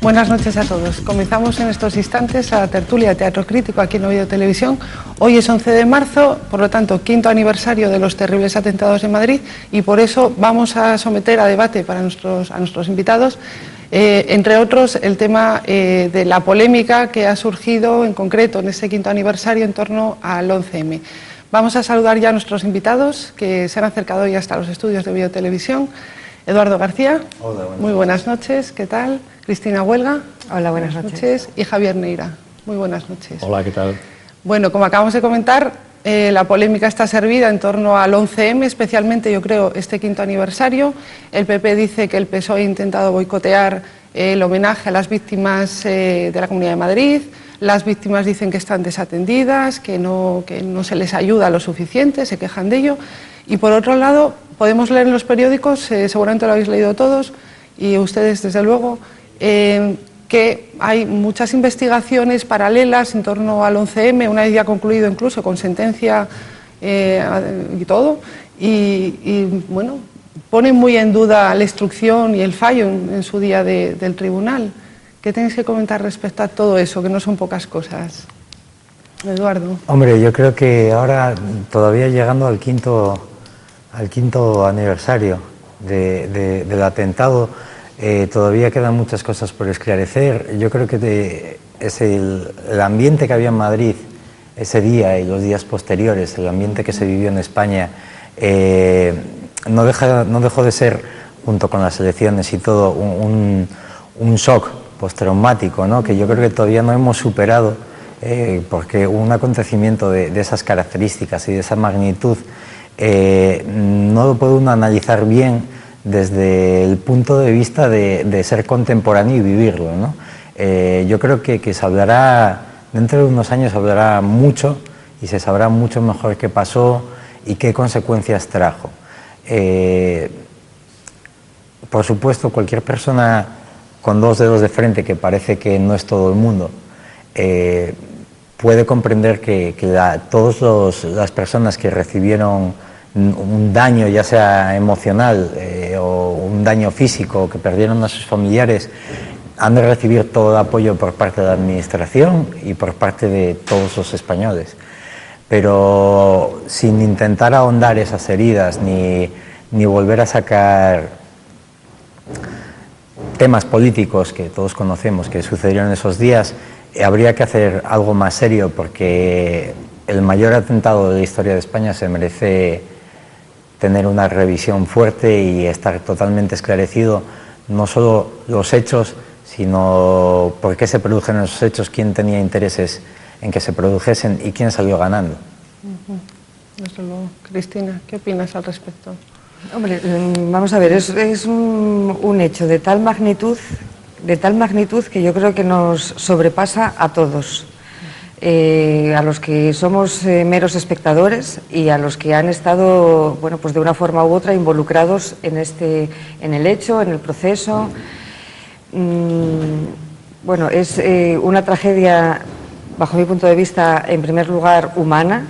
Buenas noches a todos. Comenzamos en estos instantes la tertulia de Teatro Crítico aquí en Oviedo Televisión. Hoy es 11 de marzo, por lo tanto, 5º aniversario de los terribles atentados en Madrid, y por eso vamos a someter a debate a nuestros invitados, entre otros, el tema de la polémica que ha surgido en concreto en este 5º aniversario en torno al 11M. Vamos a saludar ya a nuestros invitados que se han acercado hoy hasta los estudios de Oviedo Televisión. Eduardo García. Hola, muy buenas noches, ¿qué tal? Cristina Huelga. Hola, buenas noches. Y Javier Neira. Muy buenas noches. Hola, ¿qué tal? Bueno, como acabamos de comentar, la polémica está servida en torno al 11M, especialmente, yo creo, este 5º aniversario. El PP dice que el PSOE ha intentado boicotear el homenaje a las víctimas de la Comunidad de Madrid. Las víctimas dicen que están desatendidas, que no se les ayuda lo suficiente, se quejan de ello. Y por otro lado, podemos leer en los periódicos, seguramente lo habéis leído todos, y ustedes desde luego, que hay muchas investigaciones paralelas en torno al 11M, una vez ya concluido incluso con sentencia y todo, y bueno, ponen muy en duda la instrucción y el fallo en su día del tribunal. ¿Qué tenéis que comentar respecto a todo eso, que no son pocas cosas? Eduardo. Hombre, yo creo que ahora, todavía llegando al quinto aniversario del atentado, todavía quedan muchas cosas por esclarecer. Yo creo que es el ambiente que había en Madrid ese día y los días posteriores, el ambiente que se vivió en España, no dejó de ser, junto con las elecciones y todo, un shock postraumático, ¿no? Que yo creo que todavía no hemos superado, porque un acontecimiento de esas características y de esa magnitud no lo puede uno analizar bien desde el punto de vista de ser contemporáneo y vivirlo, ¿no? Yo creo que se hablará, dentro de unos años se hablará mucho y se sabrá mucho mejor qué pasó y qué consecuencias trajo. Por supuesto, cualquier persona con dos dedos de frente, que parece que no es todo el mundo, puede comprender que todas las personas que recibieron un daño, ya sea emocional o un daño físico, que perdieron a sus familiares, han de recibir todo el apoyo por parte de la Administración y por parte de todos los españoles. Pero sin intentar ahondar esas heridas ni volver a sacar temas políticos que todos conocemos que sucedieron en esos días, habría que hacer algo más serio, porque el mayor atentado de la historia de España se merece tener una revisión fuerte y estar totalmente esclarecido, no solo los hechos, sino por qué se produjeron esos hechos, quién tenía intereses en que se produjesen y quién salió ganando. Desde luego. Cristina, ¿qué opinas al respecto? Hombre, vamos a ver, es un hecho de tal magnitud que yo creo que nos sobrepasa a todos. A los que somos meros espectadores y a los que han estado, bueno, pues de una forma u otra involucrados en el hecho, en el proceso. Bueno, es una tragedia, bajo mi punto de vista, en primer lugar humana,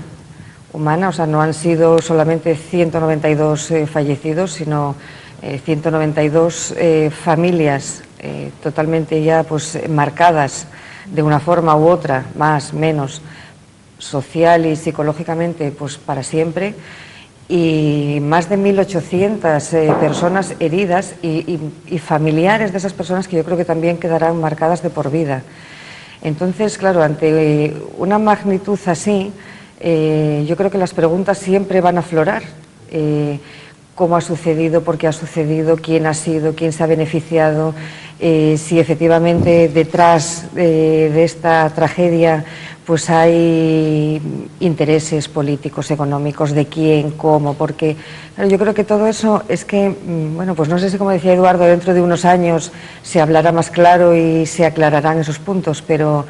o sea, no han sido solamente 192 fallecidos, sino 192 familias totalmente ya pues marcadas de una forma u otra, más, menos, social y psicológicamente, pues para siempre, y más de 1.800 personas heridas y familiares de esas personas que yo creo que también quedarán marcadas de por vida. Entonces, claro, ante una magnitud así, yo creo que las preguntas siempre van a aflorar. ¿Cómo ha sucedido? ¿Por qué ha sucedido? ¿Quién ha sido? ¿Quién se ha beneficiado? Si efectivamente detrás de esta tragedia pues hay intereses políticos, económicos, de quién, cómo, porque claro, yo creo que todo eso es que, bueno, pues no sé si, como decía Eduardo, dentro de unos años se hablará más claro y se aclararán esos puntos, pero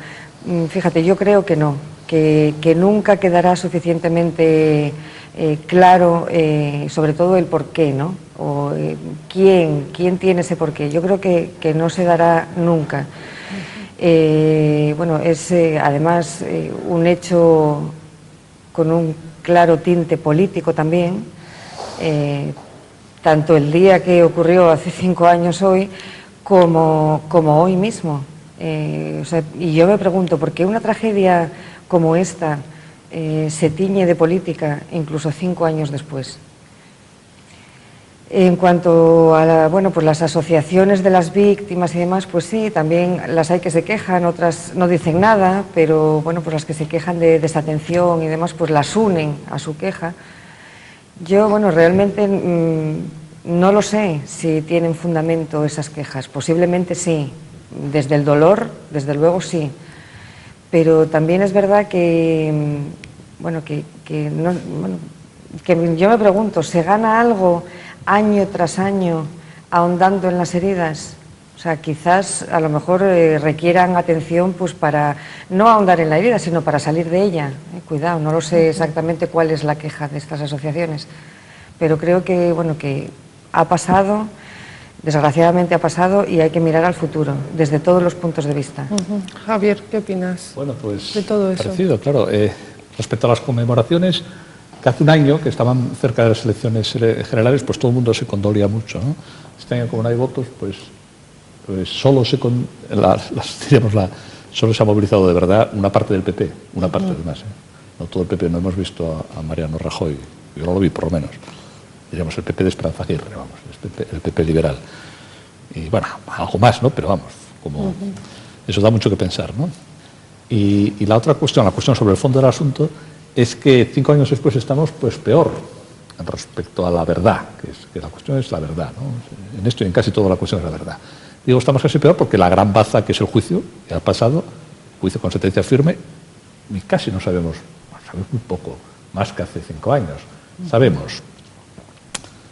fíjate, yo creo que no, que nunca quedará suficientemente claro, sobre todo el porqué, ¿no? O quién tiene ese porqué. Yo creo que no se dará nunca. Bueno, es además un hecho con un claro tinte político también, tanto el día que ocurrió hace 5 años hoy como hoy mismo. O sea, y yo me pregunto, ¿por qué una tragedia como esta se tiñe de política incluso 5 años después? En cuanto a bueno, pues las asociaciones de las víctimas y demás, pues sí, también las hay que se quejan, otras no dicen nada, pero bueno, pues las que se quejan de desatención y demás, pues las unen a su queja. Yo, bueno, realmente no lo sé si tienen fundamento esas quejas, posiblemente sí, desde el dolor, desde luego sí, pero también es verdad que, bueno, que yo me pregunto, ¿se gana algo año tras año ahondando en las heridas? O sea, quizás a lo mejor requieran atención pues para no ahondar en la herida, sino para salir de ella. Cuidado, no lo sé exactamente cuál es la queja de estas asociaciones, pero creo que, bueno, que ha pasado, desgraciadamente ha pasado, y hay que mirar al futuro desde todos los puntos de vista. Javier, ¿qué opinas bueno, pues, de todo eso? Parecido, claro. Respecto a las conmemoraciones, que hace un año que estaban cerca de las elecciones generales, pues todo el mundo se condolía mucho, ¿no? Este año, como no hay votos, pues solo solo se ha movilizado de verdad una parte del PP, una parte además, no todo el PP. No hemos visto a Mariano Rajoy, yo no lo vi por lo menos, diríamos el PP de Esperanza Aguirre, vamos, el PP liberal, y bueno, algo más, ¿no? Pero vamos, como eso da mucho que pensar, ¿no? Y la otra cuestión, la cuestión sobre el fondo del asunto, es que 5 años después estamos pues peor respecto a la verdad, que la cuestión es la verdad, ¿no? En esto y en casi todo la cuestión es la verdad. Digo, estamos casi peor porque la gran baza que es el juicio, que ha pasado, juicio con sentencia firme, y casi no sabemos muy poco, más que hace 5 años. Sabemos,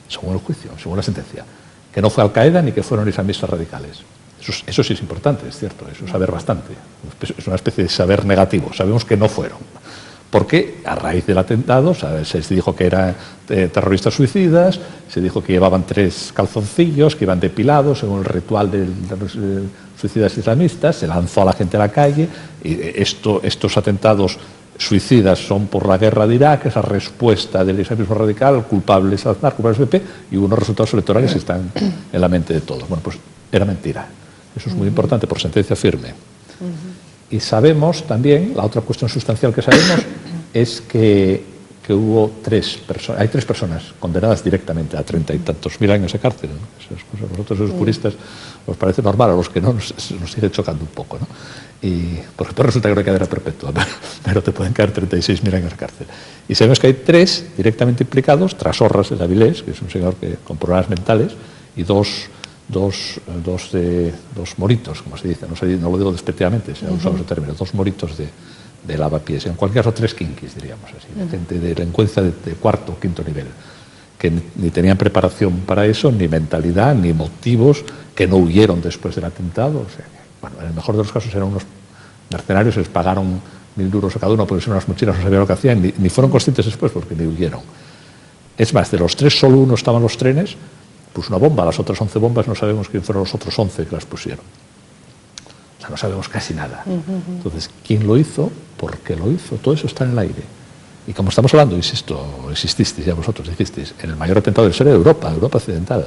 según el juicio, según la sentencia, que no fue Al-Qaeda ni que fueron islamistas radicales. Eso sí es importante, es cierto, eso es saber bastante. Es una especie de saber negativo, sabemos que no fueron. Porque a raíz del atentado, ¿sabes?, se dijo que eran terroristas suicidas, se dijo que llevaban 3 calzoncillos, que iban depilados según el ritual de los suicidas islamistas, se lanzó a la gente a la calle, y estos atentados suicidas son por la guerra de Irak, esa respuesta del islamismo radical, culpables Aznar, culpables PP, y unos resultados electorales que están en la mente de todos. Bueno, pues era mentira. Eso es muy importante por sentencia firme. Y sabemos también, la otra cuestión sustancial que sabemos es que hubo 3 personas, hay 3 personas condenadas directamente a 30 y tantos mil años de cárcel, ¿no? Esas cosas a vosotros los juristas os parece normal, a los que no nos sigue chocando un poco, ¿no? Y porque todo resulta que no hay cadena perpetua, pero te pueden caer 36.000 años de cárcel. Y sabemos que hay 3 directamente implicados: Trasorras de Avilés, que es un señor con problemas mentales, y dos moritos, como se dice, no lo digo despectivamente, se ha usado ese término, 2 moritos de lavapiés, en cualquier caso 3 kinkis, diríamos así, de gente de delincuencia de 4º o 5º nivel, que ni tenían preparación para eso, ni mentalidad, ni motivos, que no huyeron después del atentado. O sea, bueno, en el mejor de los casos eran unos mercenarios, les pagaron 1.000 duros a cada uno porque son unas mochilas, no sabían lo que hacían, ni fueron conscientes después porque ni huyeron. Es más, de los 3 solo uno estaba en los trenes, puso una bomba, las otras 11 bombas no sabemos quién fueron los otros 11 que las pusieron. O sea, no sabemos casi nada. Entonces, ¿quién lo hizo? ¿Por qué lo hizo? Todo eso está en el aire. Y como estamos hablando, insististeis, ya vosotros dijisteis, en el mayor atentado de la historia de Europa occidental,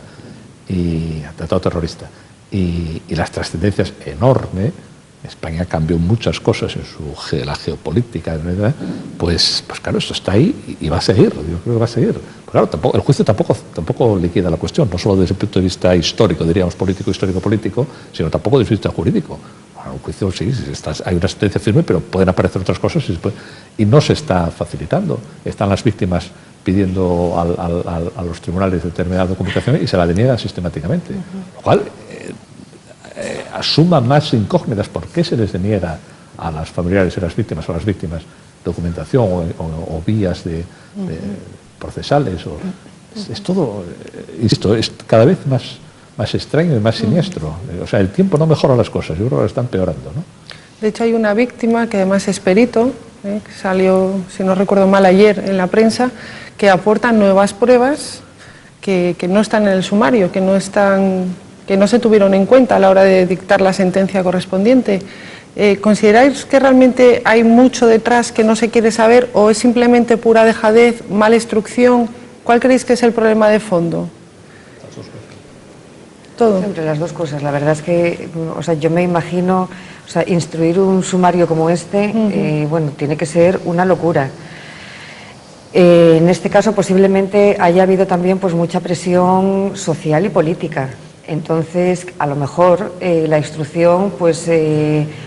y atentado terrorista, y las trascendencias enormes. España cambió muchas cosas en la geopolítica, ¿verdad? Pues claro, esto está ahí y va a seguir, yo creo que va a seguir. Pero claro, el juicio tampoco liquida la cuestión, no solo desde el punto de vista histórico, diríamos político, histórico-político, sino tampoco desde el punto de vista jurídico. Bueno, el juicio sí, hay una sentencia firme, pero pueden aparecer otras cosas y no se está facilitando. Están las víctimas pidiendo a los tribunales determinada documentación y se la deniegan sistemáticamente. Lo cual asuma más incógnitas. ¿Por qué se les deniega a las familiares de las víctimas o a las víctimas documentación o vías procesales? Es todo, insisto, es cada vez más extraño y más siniestro. O sea, el tiempo no mejora las cosas, yo creo que lo está empeorando, ¿no? De hecho, hay una víctima que además es perito, que salió, si no recuerdo mal, ayer en la prensa, que aportan nuevas pruebas que no están en el sumario, que no se tuvieron en cuenta a la hora de dictar la sentencia correspondiente. ¿Consideráis que realmente hay mucho detrás que no se quiere saber o es simplemente pura dejadez, mala instrucción? ¿Cuál creéis que es el problema de fondo? Todo. Siempre las dos cosas. La verdad es que, o sea, yo me imagino, o sea, instruir un sumario como este, bueno, tiene que ser una locura. En este caso posiblemente haya habido también pues mucha presión social y política. Entonces, a lo mejor la instrucción pues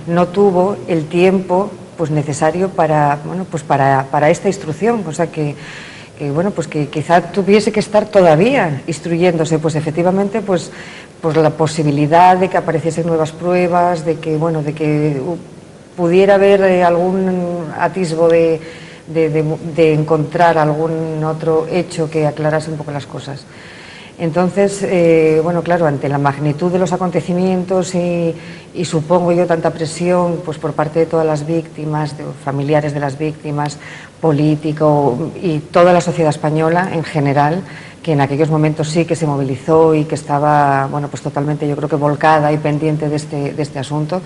no tuvo el tiempo pues necesario para, bueno, pues para esta instrucción, o sea que bueno, pues que quizá tuviese que estar todavía instruyéndose, pues efectivamente pues la posibilidad de que apareciesen nuevas pruebas, de que bueno, de que pudiera haber algún atisbo de encontrar algún otro hecho que aclarase un poco las cosas. Entonces, bueno, claro, ante la magnitud de los acontecimientos y supongo yo tanta presión pues por parte de todas las víctimas, de familiares de las víctimas, político y toda la sociedad española en general, que en aquellos momentos sí que se movilizó y que estaba, bueno, pues totalmente yo creo que volcada y pendiente de este asunto,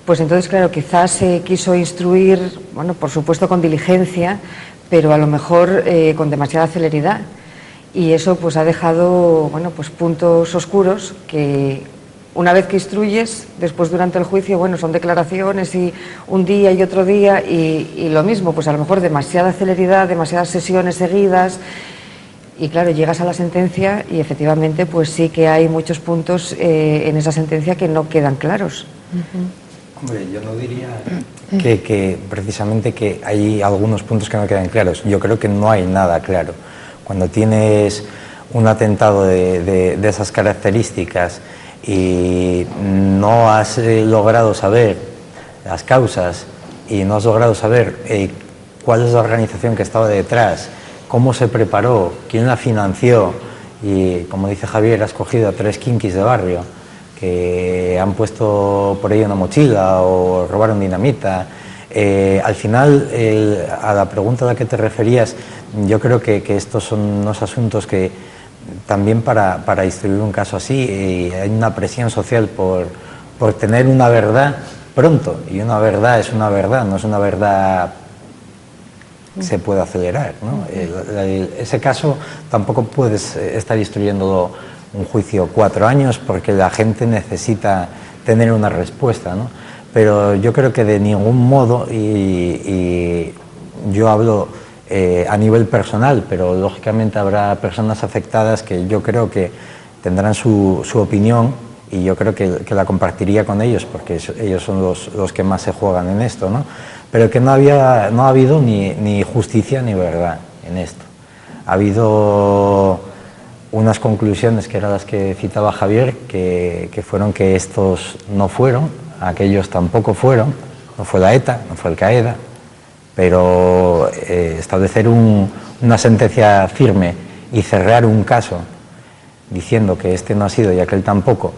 pues entonces, claro, quizás se quiso instruir, bueno, por supuesto con diligencia, pero a lo mejor con demasiada celeridad. Y eso pues ha dejado, bueno, pues puntos oscuros que una vez que instruyes, después durante el juicio, bueno, son declaraciones y un día y otro día y lo mismo, pues a lo mejor demasiada celeridad, demasiadas sesiones seguidas y claro, llegas a la sentencia y efectivamente pues sí que hay muchos puntos en esa sentencia que no quedan claros. Hombre, yo no diría que precisamente que hay algunos puntos que no quedan claros. Yo creo que no hay nada claro. Cuando tienes un atentado de esas características y no has logrado saber las causas y no has logrado saber cuál es la organización que estaba detrás, cómo se preparó, quién la financió y, como dice Javier, has cogido a 3 kinkis de barrio que han puesto por ahí una mochila o robaron dinamita. Al final, a la pregunta a la que te referías, yo creo que estos son unos asuntos que también para instruir un caso así hay una presión social por tener una verdad pronto, y una verdad es una verdad, no es una verdad que se puede acelerar, ¿no? Ese caso tampoco puedes estar instruyéndolo un juicio 4 años porque la gente necesita tener una respuesta, ¿no? Pero yo creo que de ningún modo, y yo hablo a nivel personal, pero lógicamente habrá personas afectadas que yo creo que tendrán su opinión y yo creo que la compartiría con ellos porque ellos son los que más se juegan en esto, ¿no? Pero que no ha habido ni justicia ni verdad en esto. Ha habido unas conclusiones que eran las que citaba Javier, que fueron que estos no fueron, aquellos tampoco fueron, no fue la ETA, no fue el CAEDA, pero establecer una sentencia firme y cerrar un caso diciendo que este no ha sido y aquel tampoco,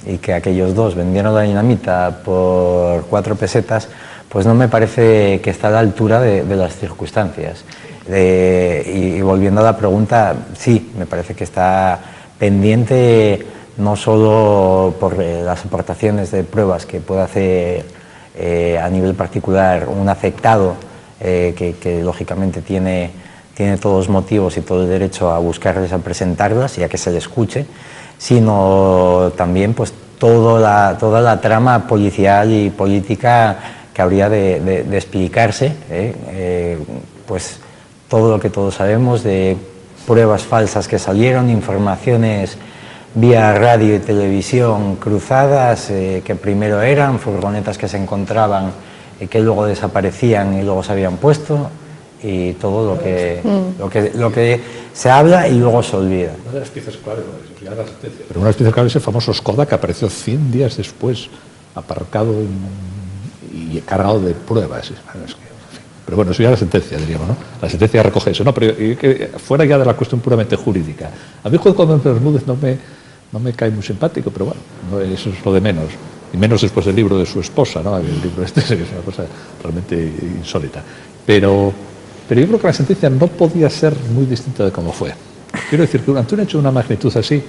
y que aquellos dos vendieron la dinamita por 4 pesetas, pues no me parece que está a la altura de las circunstancias. Y volviendo a la pregunta, sí, me parece que está pendiente no solo por las aportaciones de pruebas que pueda hacer a nivel particular un afectado que lógicamente tiene todos los motivos y todo el derecho a buscarles, a presentarlas y a que se le escuche, sino también pues toda la trama policial y política que habría de explicarse, pues todo lo que todos sabemos de pruebas falsas que salieron, informaciones vía radio y televisión cruzadas, que primero eran furgonetas que se encontraban y que luego desaparecían y luego se habían puesto, y todo lo que se habla y luego se olvida. Una de las piezas claves, pero una de las piezas claves es el famoso Skoda que apareció 100 días después, aparcado y cargado de pruebas. Pero bueno, eso ya es la sentencia, diríamos, ¿no? La sentencia recoge eso, ¿no? Pero fuera ya de la cuestión puramente jurídica. A mí Juan Gómez Bermúdez no me cae muy simpático, pero bueno, eso es lo de menos. Y menos después del libro de su esposa, ¿no? El libro este es una cosa realmente insólita. Pero Pero yo creo que la sentencia no podía ser muy distinta de cómo fue. Quiero decir que ante un hecho de una magnitud así,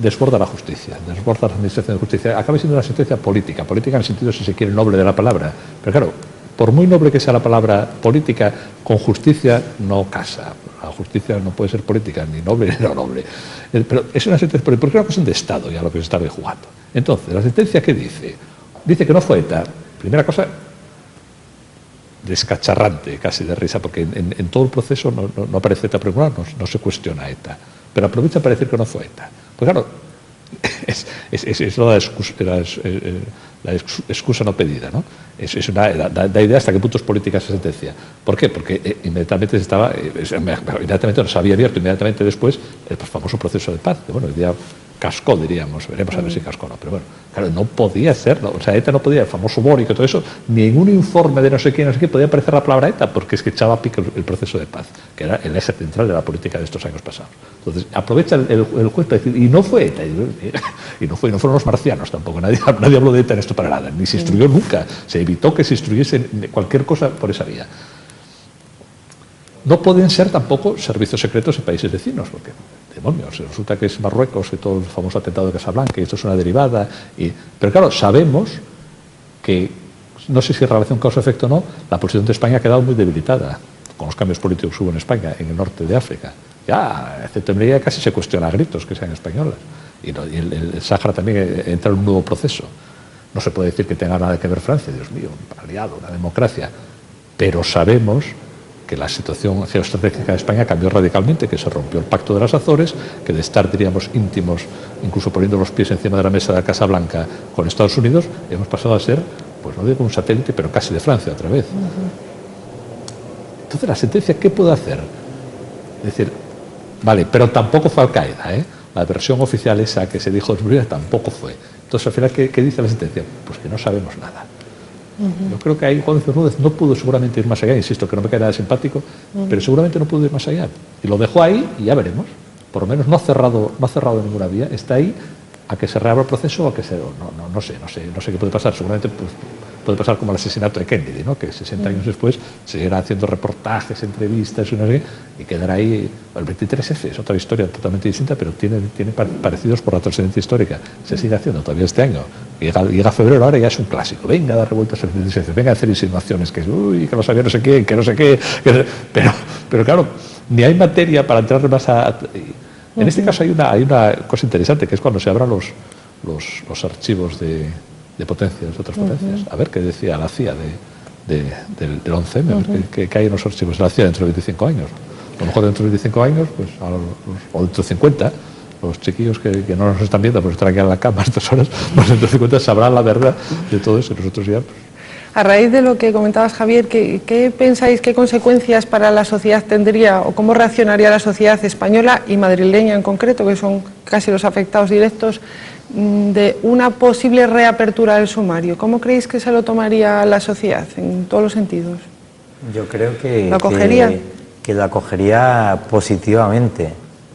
desborda la justicia, desborda la administración de justicia. Acaba siendo una sentencia política, política en el sentido, si se quiere, noble de la palabra. Pero claro, por muy noble que sea la palabra política, con justicia no casa. La justicia no puede ser política, ni noble ni no noble. Pero es una sentencia, porque es una cuestión de Estado ya lo que se está jugando. Entonces, la sentencia, ¿qué dice? Dice que no fue ETA. Primera cosa, descacharrante, casi de risa, porque en todo el proceso no aparece ETA, pero no se cuestiona ETA. Pero aprovecha para decir que no fue ETA. Pues claro, es la excusa no pedida, ¿no? Da idea hasta qué punto es política esa sentencia. ¿Por qué? Porque inmediatamente no se había abierto inmediatamente después el famoso proceso de paz, que bueno, el día cascó, diríamos, veremos a ver si cascó o no, pero bueno, claro, no podía ser, o sea, ETA no podía, el famoso Bórico y todo eso, ningún informe de no sé qué, podía aparecer la palabra ETA, porque es que echaba a pique el proceso de paz, que era el eje central de la política de estos años pasados. Entonces, aprovecha el juez para decir, y no fue ETA, y no fueron los marcianos tampoco, nadie habló de ETA en esto para nada, ni se instruyó nunca, se evitó que se instruyese cualquier cosa por esa vía. No pueden ser tampoco servicios secretos en países vecinos, porque, demonios, resulta que es Marruecos, que todo el famoso atentado de Casablanca, y esto es una derivada. Pero claro, sabemos que, no sé si en relación causa-efecto o no, la posición de España ha quedado muy debilitada con los cambios políticos que hubo en España, en el norte de África. Ya, en Centroamérica casi se cuestiona a gritos que sean españolas. Y el Sáhara también entra en un nuevo proceso. No se puede decir que tenga nada que ver Francia, Dios mío, un aliado, una democracia. Pero sabemos que la situación geoestratégica de España cambió radicalmente, que se rompió el pacto de las Azores, que de estar, diríamos, íntimos, incluso poniendo los pies encima de la mesa de la Casa Blanca con Estados Unidos, hemos pasado a ser, pues no digo un satélite, pero casi de Francia otra vez. Entonces, la sentencia, ¿qué puede hacer? Es decir, vale, pero tampoco fue Al-Qaeda, ¿eh? La versión oficial esa que se dijo tampoco fue. Entonces, al final, ¿qué dice la sentencia? Pues que no sabemos nada. Yo creo que ahí Juan Fernández no pudo seguramente ir más allá, insisto que no me cae nada simpático, pero seguramente no pudo ir más allá. Y lo dejó ahí y ya veremos. Por lo menos no ha cerrado ninguna vía, está ahí a que se reabra el proceso o a que se... No sé qué puede pasar. Seguramente pues, puede pasar como el asesinato de Kennedy, ¿no? Que 60 años después seguirá haciendo reportajes, entrevistas y quedará ahí. El 23F es otra historia totalmente distinta, pero tiene parecidos por la trascendencia histórica. Se sigue haciendo todavía este año. Llega febrero, ahora ya es un clásico. Venga a dar revueltas al 23F, venga a hacer insinuaciones, que lo sabía no sé quién, que no sé qué. Pero claro, ni hay materia para entrar más a... En este caso hay una cosa interesante, que es cuando se abran los archivos de potencias, de otras potencias. A ver qué decía la CIA del 11M, a ver qué hay en los archivos de la CIA dentro de 25 años. A lo mejor dentro de 25 años, pues, o dentro de 50, los chiquillos que no nos están viendo, pues están aquí en la cama a estas horas, pues dentro de 50 sabrán la verdad de todo eso, y nosotros ya... Pues, a raíz de lo que comentabas, Javier, ¿qué pensáis, qué consecuencias para la sociedad tendría o cómo reaccionaría la sociedad española y madrileña en concreto, que son casi los afectados directos, de una posible reapertura del sumario? ¿Cómo creéis que se lo tomaría la sociedad en todos los sentidos? Yo creo que ¿Lo acogería? Que lo acogería positivamente,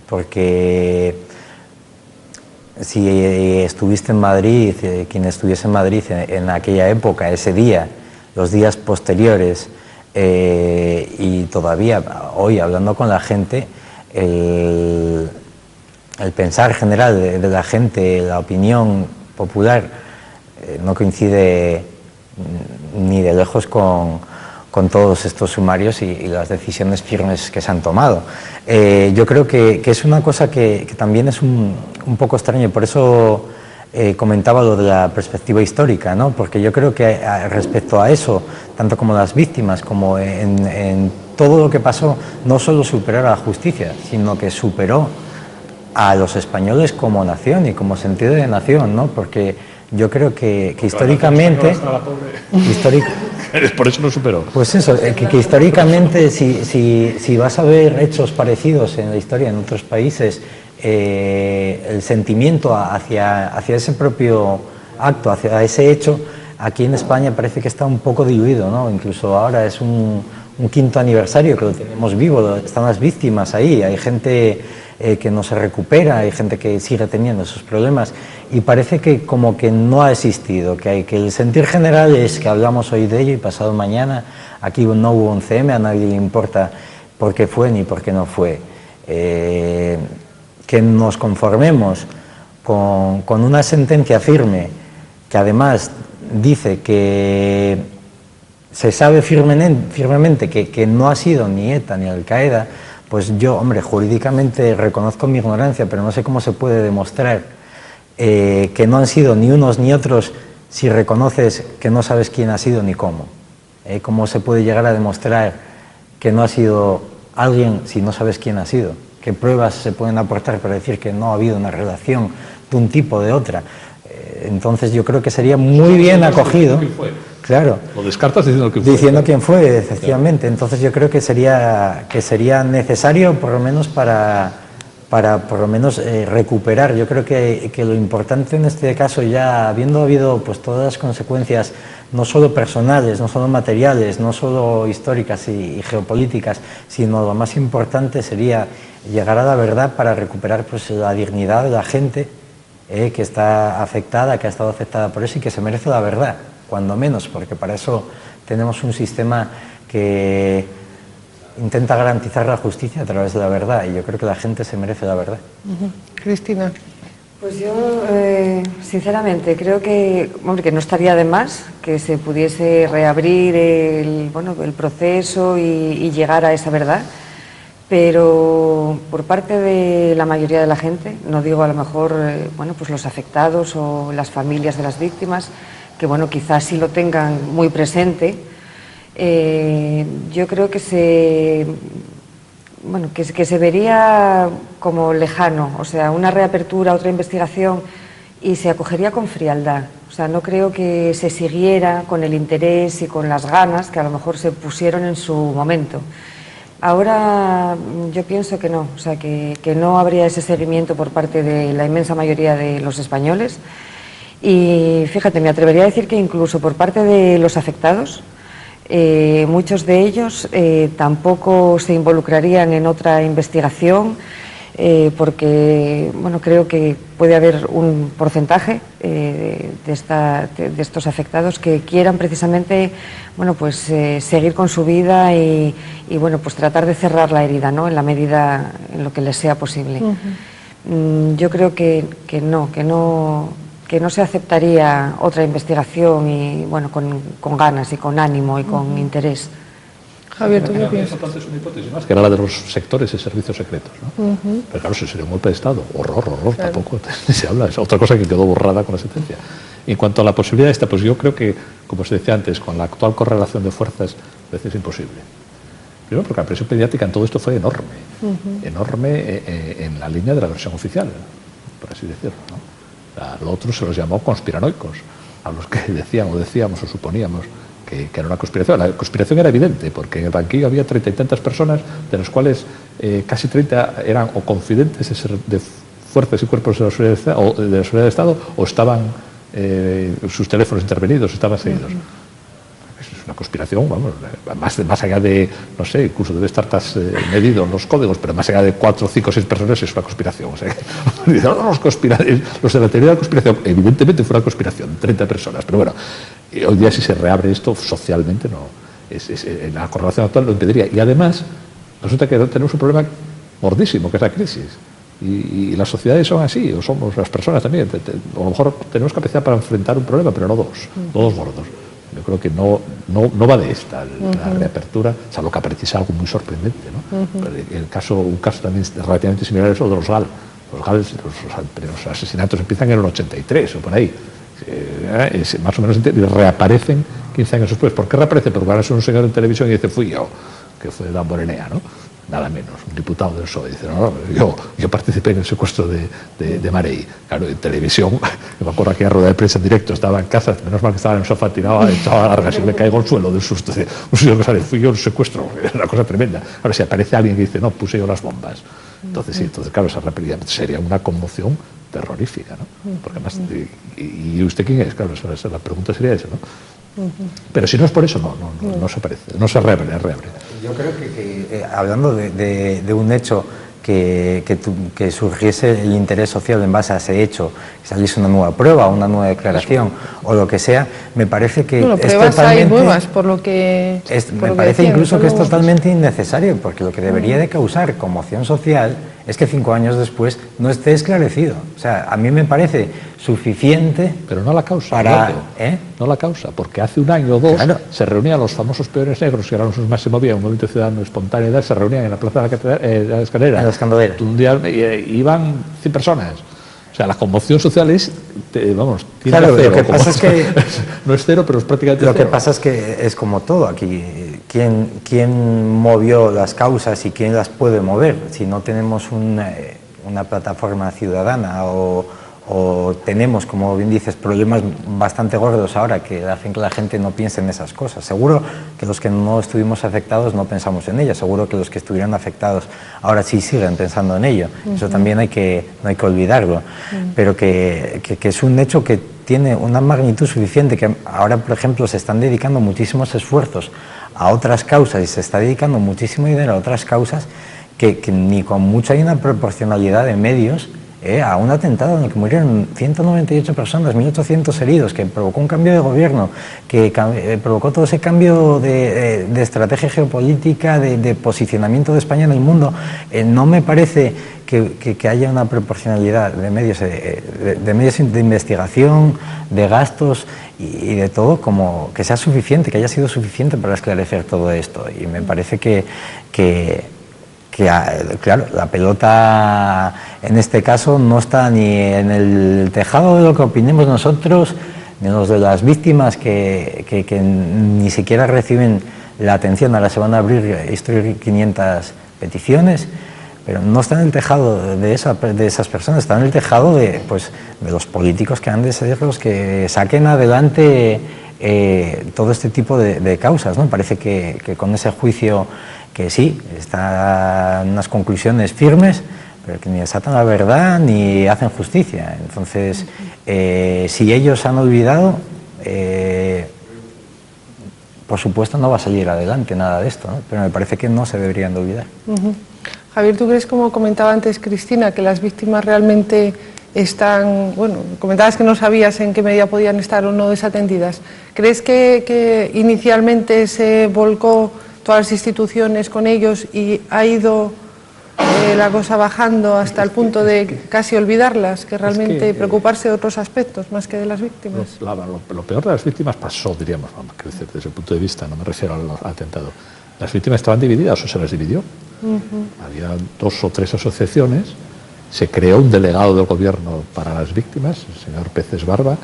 porque si estuviste en Madrid, quien estuviese en Madrid en aquella época, ese día, los días posteriores, y todavía hoy hablando con la gente, el pensar general de la gente, la opinión popular, no coincide ni de lejos con todos estos sumarios y las decisiones firmes que se han tomado. Yo creo que es una cosa que también es un poco extraña, por eso comentaba lo de la perspectiva histórica, ¿no? Porque yo creo que respecto a eso, tanto como las víctimas, como en todo lo que pasó, no solo superó a la justicia, sino que superó a los españoles como nación y como sentido de nación, ¿no? Porque yo creo que históricamente... Por eso no superó. Pues eso, que históricamente si vas a ver hechos parecidos en la historia en otros países, el sentimiento hacia ese propio acto, hacia ese hecho, aquí en España parece que está un poco diluido, ¿no? Incluso ahora es un 5º aniversario que lo tenemos vivo, están las víctimas ahí, hay gente que no se recupera, hay gente que sigue teniendo esos problemas y parece que como que no ha existido, que el sentir general es que hablamos hoy de ello y pasado mañana aquí no hubo 11M, a nadie le importa por qué fue ni por qué no fue. Que nos conformemos con una sentencia firme que además dice que se sabe firmemente que no ha sido ni ETA ni Al-Qaeda, pues yo, hombre, jurídicamente reconozco mi ignorancia, pero no sé cómo se puede demostrar que no han sido ni unos ni otros si reconoces que no sabes quién ha sido ni cómo. ¿Cómo se puede llegar a demostrar que no ha sido alguien si no sabes quién ha sido? ¿Qué pruebas se pueden aportar para decir que no ha habido una relación de un tipo o de otra? Entonces yo creo que sería muy bien acogido. Claro. Lo descartas diciendo quién fue. Diciendo quién fue, efectivamente. Entonces yo creo que sería necesario, por lo menos para por lo menos recuperar. Yo creo que lo importante en este caso, ya habiendo habido pues todas las consecuencias, no solo personales, no solo materiales, no solo históricas y geopolíticas, sino lo más importante sería llegar a la verdad para recuperar pues la dignidad de la gente que está afectada, que ha estado afectada por eso y que se merece la verdad, cuando menos, porque para eso tenemos un sistema que intenta garantizar la justicia a través de la verdad, y yo creo que la gente se merece la verdad. Cristina. Pues yo, sinceramente, creo que, hombre, que no estaría de más que se pudiese reabrir el proceso y llegar a esa verdad, pero por parte de la mayoría de la gente, no digo a lo mejor pues los afectados o las familias de las víctimas, que quizás sí lo tengan muy presente, yo creo que se vería como lejano, o sea, una reapertura, otra investigación, y se acogería con frialdad. O sea, no creo que se siguiera con el interés y con las ganas que a lo mejor se pusieron en su momento. Ahora yo pienso que no, o sea, que no habría ese seguimiento por parte de la inmensa mayoría de los españoles. Y fíjate, me atrevería a decir que incluso por parte de los afectados, muchos de ellos tampoco se involucrarían en otra investigación, porque creo que puede haber un porcentaje de estos afectados que quieran precisamente seguir con su vida y pues tratar de cerrar la herida, ¿no?, en la medida en lo que les sea posible. Yo creo que no se aceptaría otra investigación y con ganas y con ánimo y con interés. Javier, ¿tú qué piensas? Es una hipótesis más, que era la de los sectores de servicios secretos, ¿no? Pero claro, eso sería un golpe de Estado. Horror, claro. Tampoco se habla. Es otra cosa que quedó borrada con la sentencia. En cuanto a la posibilidad esta, pues yo creo que, como se decía antes, con la actual correlación de fuerzas, a veces es imposible. Primero porque la presión mediática en todo esto fue enorme. Enorme en la línea de la versión oficial, por así decirlo, ¿no? A los otros se los llamó conspiranoicos, a los que decíamos o suponíamos que era una conspiración. La conspiración era evidente, porque en el banquillo había 30 y tantas personas, de las cuales casi 30 eran o confidentes de fuerzas y cuerpos de la seguridad del Estado, o estaban sus teléfonos intervenidos, estaban seguidos. Es una conspiración, vamos, más allá de, no sé, incluso debe estar medido en los códigos, pero más allá de 4, 5, 6 personas es una conspiración. O sea, los de la teoría de la conspiración, evidentemente fue una conspiración, 30 personas, pero bueno, hoy día si se reabre esto socialmente, no, en la correlación actual lo impediría. Y además, resulta que tenemos un problema gordísimo, que es la crisis. Y las sociedades son así, o somos las personas también. A lo mejor tenemos capacidad para enfrentar un problema, pero no dos gordos. Yo creo que no va de esta, la reapertura, salvo que apareciese algo muy sorprendente, ¿no? Pero un caso también relativamente similar es lo de los GAL. Los GAL, los asesinatos empiezan en el 83 o por ahí. Más o menos reaparecen 15 años después. ¿Por qué reaparecen? Porque ahora es un señor en televisión y dice, fui yo, que fue Dan Morenea, ¿no? Nada menos, un diputado del PSOE. Dice, no, yo participé en el secuestro de Marey. Claro, en televisión, me acuerdo aquella rueda de prensa en directo, estaba en casa, menos mal que estaba en el sofá tirado, echaba largas y me caigo al suelo del susto. Dice, un señor que sale, fui yo el secuestro, es una cosa tremenda. Ahora, si aparece alguien que dice, no, puse yo las bombas. Entonces, claro, esa rapidez sería una conmoción terrorífica, ¿no? Porque además, ¿y usted quién es? Claro, la pregunta sería esa, ¿no? Pero si no es por eso, no se parece, no se reabre. Yo creo que hablando de un hecho que surgiese el interés social en base a ese hecho, que saliese una nueva prueba, una nueva declaración o lo que sea, me parece que bueno, es pruebas totalmente... hay nuevas, por lo que... me parece incluso que es totalmente innecesario, porque lo que debería de causar conmoción social es que 5 años después no esté esclarecido. O sea, a mí me parece suficiente... Pero no la causa, para, no la causa, porque hace 1 año o 2 claro, se reunían los famosos peones negros, que eran los más se movían, un movimiento ciudadano espontáneo, se reunían en la plaza de la Escalera. En la Escandalera. Un día iban 100 personas. O sea, la conmoción social es, vamos, tiene claro, cero. lo que pasa es que... no es cero, pero es prácticamente lo cero. que pasa es que es como todo aquí. ¿Quién movió las causas y quién las puede mover? Si no tenemos una plataforma ciudadana o tenemos, como bien dices, problemas bastante gordos ahora que hacen que la gente no piense en esas cosas. Seguro que los que no estuvimos afectados no pensamos en ellas, seguro que los que estuvieron afectados ahora sí siguen pensando en ello. Eso también no hay que olvidarlo, pero que es un hecho que tiene una magnitud suficiente, que ahora, por ejemplo, se están dedicando muchísimos esfuerzos a otras causas y se está dedicando muchísimo dinero a otras causas que ni con mucha hay una proporcionalidad de medios a un atentado en el que murieron 198 personas, 1.800 heridos, que provocó un cambio de gobierno, que provocó todo ese cambio de estrategia geopolítica, de posicionamiento de España en el mundo. No me parece que haya una proporcionalidad de medios de investigación, de gastos y de todo, como que sea suficiente, que haya sido suficiente para esclarecer todo esto. Y me parece que claro, la pelota en este caso no está ni en el tejado de lo que opinemos nosotros, ni en los de las víctimas que ni siquiera reciben la atención. Ahora se van a abrir 500 peticiones, pero no está en el tejado de esas personas, está en el tejado de los políticos que han de ser los que saquen adelante todo este tipo de causas, ¿no? Parece que con ese juicio, que sí, están unas conclusiones firmes, pero que ni desatan la verdad ni hacen justicia. Entonces, si ellos han olvidado, por supuesto no va a salir adelante nada de esto, ¿no? Pero me parece que no se deberían de olvidar. Javier, ¿tú crees, como comentaba antes Cristina, que las víctimas realmente están, bueno, comentabas que no sabías en qué medida podían estar o no desatendidas? ¿Crees que inicialmente se volcó todas las instituciones con ellos y ha ido la cosa bajando hasta el punto de casi olvidarlas, que realmente preocuparse de otros aspectos más que de las víctimas? Lo peor de las víctimas pasó, diríamos, vamos, desde el punto de vista, no me refiero al atentado. Las víctimas estaban divididas o se las dividió. Había 2 o 3 asociaciones, se creó un delegado del gobierno para las víctimas, el señor Peces Barba,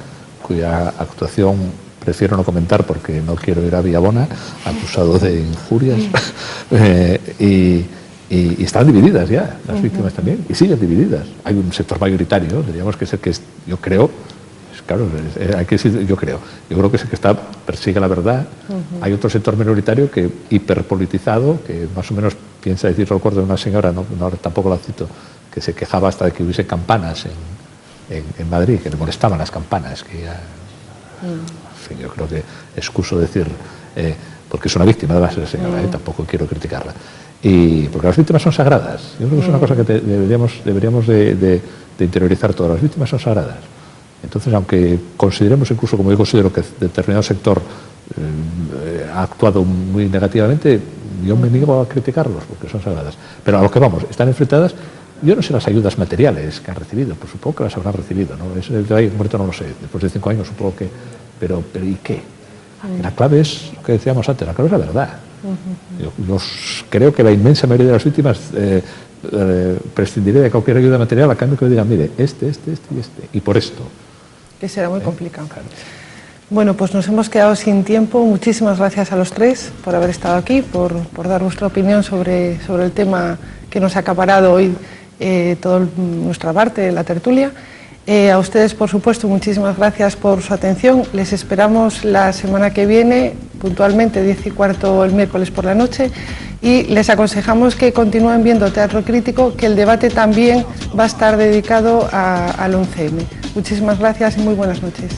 cuya actuación prefiero no comentar porque no quiero ir a Villabona, acusado de injurias, y están divididas ya, las víctimas también, y siguen divididas. Hay un sector mayoritario, diríamos que es el que yo creo, claro, hay que decir, yo creo que es el que persigue la verdad. Hay otro sector minoritario que hiperpolitizado, que más o menos piensa decir, recuerdo de una señora, no tampoco la cito, que se quejaba hasta de que hubiese campanas en Madrid, que le molestaban las campanas, que ya... En fin, yo creo que excuso decir, porque es una víctima además la señora, tampoco quiero criticarla. Y porque las víctimas son sagradas. Yo creo que es una cosa que deberíamos de interiorizar todas. Las víctimas son sagradas. Entonces, aunque consideremos, incluso como yo considero que determinado sector ha actuado muy negativamente, yo me niego a criticarlos porque son sagradas. Pero a lo que vamos, están enfrentadas. Yo no sé las ayudas materiales que han recibido, pues supongo que las habrán recibido, ¿no? Eso de ahí muerto no lo sé, después de 5 años supongo que... Pero ¿y qué? La clave es lo que decíamos antes, la clave es la verdad. Yo creo que la inmensa mayoría de las víctimas prescindiré de cualquier ayuda material a cambio que me digan, mire, este y este, y por esto. Que será muy complicado. Bueno, pues nos hemos quedado sin tiempo. Muchísimas gracias a los 3 por haber estado aquí, por dar vuestra opinión sobre el tema que nos ha acaparado hoy toda nuestra parte, la tertulia. A ustedes, por supuesto, muchísimas gracias por su atención. Les esperamos la semana que viene, puntualmente 10:15 el miércoles por la noche, y les aconsejamos que continúen viendo Teatro Crítico, que el debate también va a estar dedicado al 11M. Muchísimas gracias y muy buenas noches.